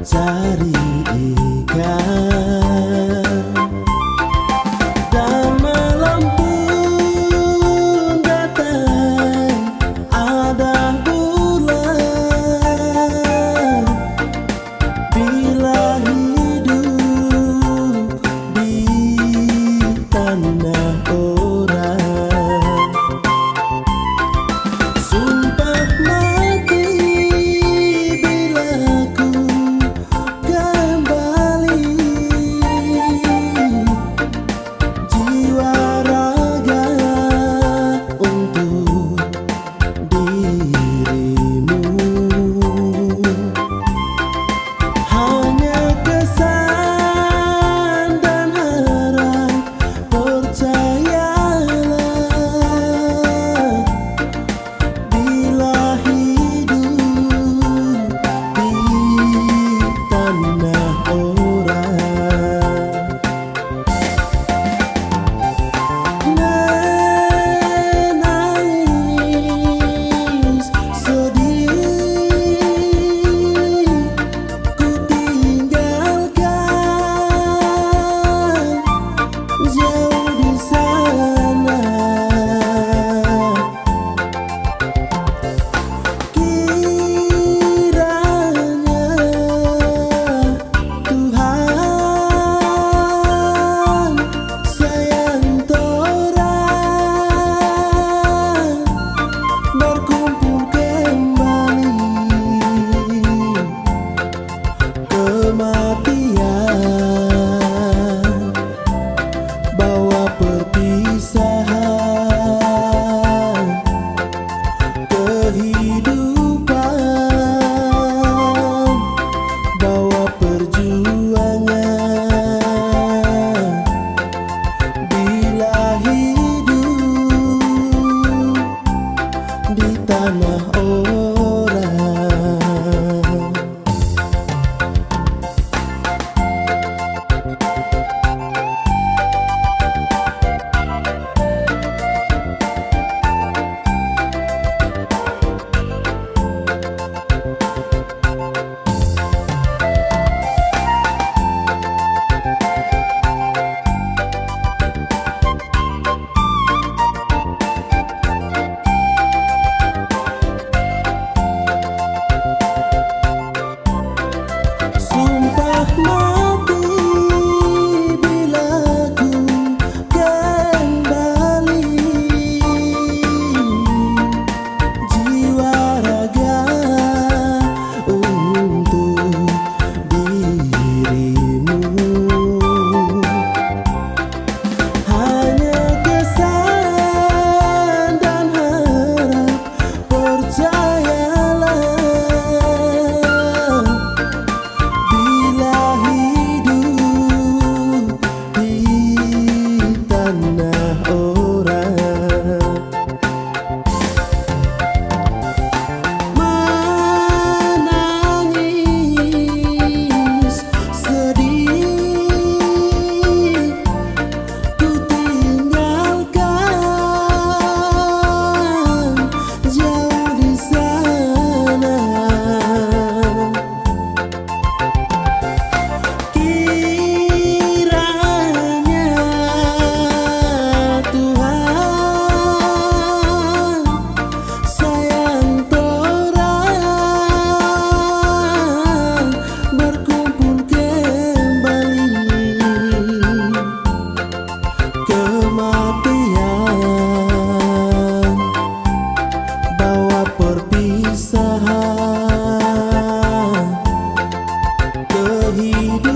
mencari ikan, dan malam pun datang, ada bulan. Bila hidup di tanah orang, sumpah mati bila ku kembali, jiwa raga untuk dirimu. Hanya kesan dan harap, percayalah, bila hidup di tanah orang. Menangis sedih, ku tinggalkan jauh di sana. Kiranya Tuhan sayang torang berkumpul kembali. Kematian bawa perpisahan, kehidupan bawa perjuangan. Bila hidup di tanah orang. Sumpah mati bila ku kembali, jiwa raga untuk dirimu. Hanya kesan dan harap, percayalah, bila hidup di tanah orang. Menangis sedih, ku tinggalkan jauh di sana. Kiranya Tuhan sayang torang berkumpul kembali. Kematian bawa perpisahan, kehidupan